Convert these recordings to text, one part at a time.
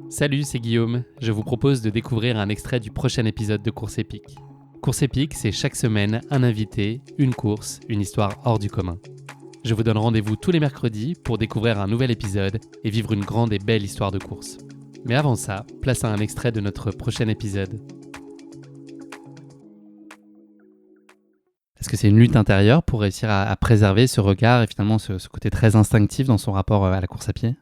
Salut, c'est Guillaume. Je vous propose de découvrir un extrait du prochain épisode de Course épique. Course épique, c'est chaque semaine un invité, une course, une histoire hors du commun. Je vous donne rendez-vous tous les mercredis pour découvrir un nouvel épisode et vivre une grande et belle histoire de course. Mais avant ça, place à un extrait de notre prochain épisode. Est-ce que c'est une lutte intérieure pour réussir à préserver ce regard et finalement ce côté très instinctif dans son rapport à la course à pied ?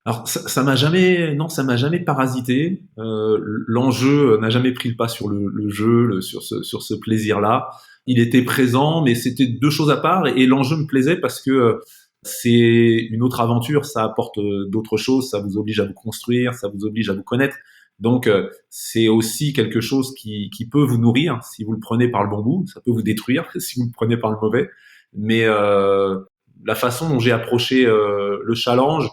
Alors ça m'a jamais, non, ça m'a jamais parasité. L'enjeu n'a jamais pris le pas sur le jeu, sur ce plaisir-là. Il était présent, mais c'était deux choses à part. Et l'enjeu me plaisait parce que c'est une autre aventure. Ça apporte d'autres choses. Ça vous oblige à vous construire, ça vous oblige à vous connaître. Donc c'est aussi quelque chose qui peut vous nourrir si vous le prenez par le bon bout. Ça peut vous détruire si vous le prenez par le mauvais. Mais la façon dont j'ai approché le challenge,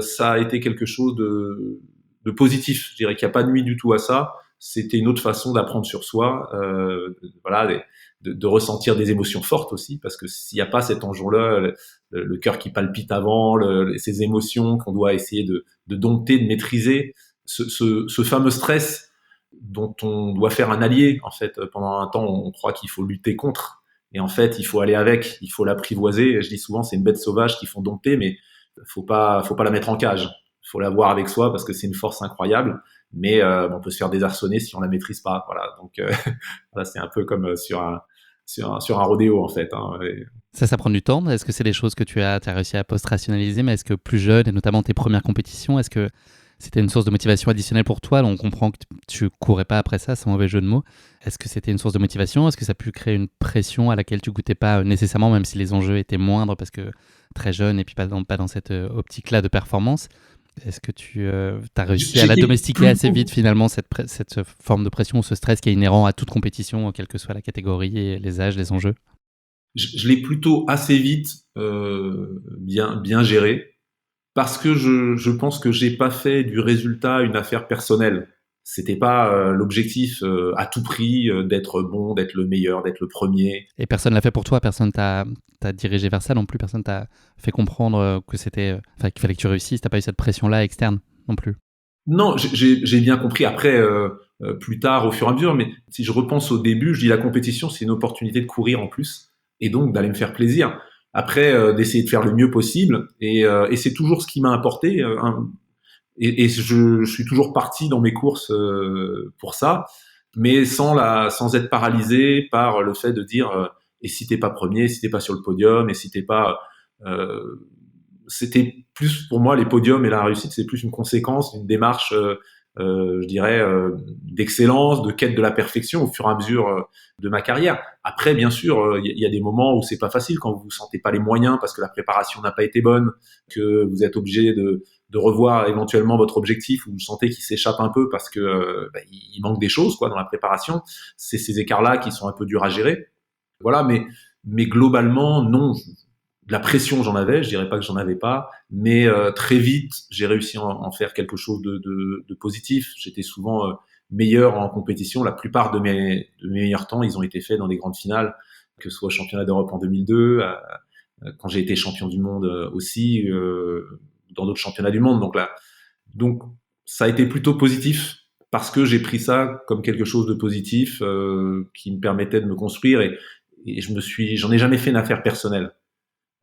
ça a été quelque chose de positif. Je dirais qu'il n'y a pas de nuit du tout à ça. C'était une autre façon d'apprendre sur soi, voilà, de ressentir des émotions fortes aussi, parce que s'il n'y a pas cet enjeu-là, le cœur qui palpite avant, ces émotions qu'on doit essayer de dompter, de maîtriser, ce fameux stress dont on doit faire un allié. En fait, pendant un temps, on croit qu'il faut lutter contre, et en fait, il faut aller avec, il faut l'apprivoiser. Je dis souvent, c'est une bête sauvage qu'il faut dompter, mais faut pas la mettre en cage. Faut la voir avec soi parce que c'est une force incroyable, mais on peut se faire désarçonner si on la maîtrise pas. Voilà, donc voilà, c'est un peu comme sur un rodéo en fait. Hein. Ça prend du temps. Est-ce que c'est des choses que tu as réussi à post-rationaliser, mais est-ce que plus jeune, et notamment tes premières compétitions, est-ce que c'était une source de motivation additionnelle pour toi? On comprend que tu courais pas après ça, c'est un mauvais jeu de mots. Est-ce que c'était une source de motivation? Est-ce que ça a pu créer une pression à laquelle tu goûtais pas nécessairement, même si les enjeux étaient moindres parce que très jeune et puis pas dans cette optique-là de performance? Est-ce que tu as réussi à la J'étais domestiquer assez vite finalement, cette forme de pression ou ce stress qui est inhérent à toute compétition, quelle que soit la catégorie et les âges, les enjeux? je l'ai plutôt assez vite bien géré parce que je pense que j'ai pas fait du résultat une affaire personnelle. C'était pas l'objectif à tout prix d'être bon, d'être le meilleur, d'être le premier. Et personne l'a fait pour toi, personne t'a dirigé vers ça non plus, personne t'a fait comprendre que c'était, qu'il fallait que tu réussisses, t'as pas eu cette pression-là externe non plus. Non, j'ai bien compris après, plus tard, au fur et à mesure, mais si je repense au début, je dis la compétition, c'est une opportunité de courir en plus, et donc d'aller me faire plaisir. Après, d'essayer de faire le mieux possible, et c'est toujours ce qui m'a apporté, et je suis toujours parti dans mes courses pour ça, mais sans être paralysé par le fait de dire, et si t'es pas premier, si t'es pas sur le podium, et si t'es pas c'était plus pour moi les podiums et la réussite, c'est plus une conséquence d'une démarche, je dirais, d'excellence, de quête de la perfection au fur et à mesure de ma carrière. Après, bien sûr, il y a des moments où c'est pas facile quand vous sentez pas les moyens parce que la préparation n'a pas été bonne, que vous êtes obligé de revoir éventuellement votre objectif, ou vous sentez qu'il s'échappe un peu parce que il manque des choses quoi dans la préparation. C'est ces écarts-là qui sont un peu durs à gérer. Voilà, mais globalement, non. De la pression, j'en avais, je dirais pas que j'en avais pas, mais très vite, j'ai réussi à en faire quelque chose de positif. J'étais souvent meilleur en compétition. La plupart de mes meilleurs temps, ils ont été faits dans des grandes finales, que ce soit championnat d'Europe en 2002, quand j'ai été champion du monde aussi, dans d'autres championnats du monde. Donc ça a été plutôt positif parce que j'ai pris ça comme quelque chose de positif qui me permettait de me construire, et j'en ai jamais fait une affaire personnelle.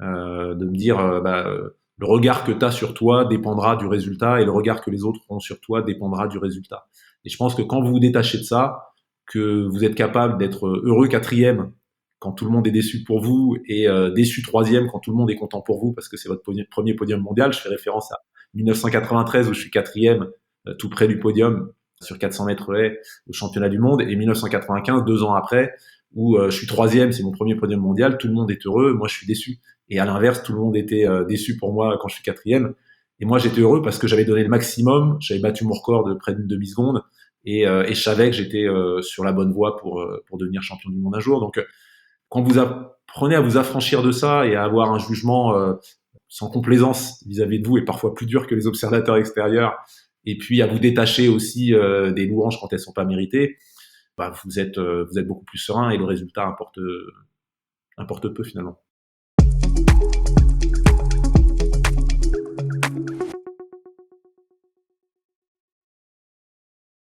De me dire le regard que tu as sur toi dépendra du résultat, et le regard que les autres ont sur toi dépendra du résultat. Et je pense que quand vous vous détachez de ça, que vous êtes capable d'être heureux quatrième quand tout le monde est déçu pour vous, et déçu troisième quand tout le monde est content pour vous parce que c'est votre premier podium mondial. Je fais référence à 1993 où je suis quatrième tout près du podium sur 400 mètres haies au championnat du monde, et 1995, 2 ans après, où je suis troisième, c'est mon premier podium mondial, tout le monde est heureux, moi je suis déçu. Et à l'inverse, tout le monde était déçu pour moi quand je suis quatrième. Et moi, j'étais heureux parce que j'avais donné le maximum, j'avais battu mon record de près d'une demi-seconde, et je savais que j'étais sur la bonne voie pour devenir champion du monde un jour. Donc, quand vous apprenez à vous affranchir de ça et à avoir un jugement sans complaisance vis-à-vis de vous, et parfois plus dur que les observateurs extérieurs, et puis à vous détacher aussi des louanges quand elles sont pas méritées, vous êtes beaucoup plus serein, et le résultat importe peu finalement.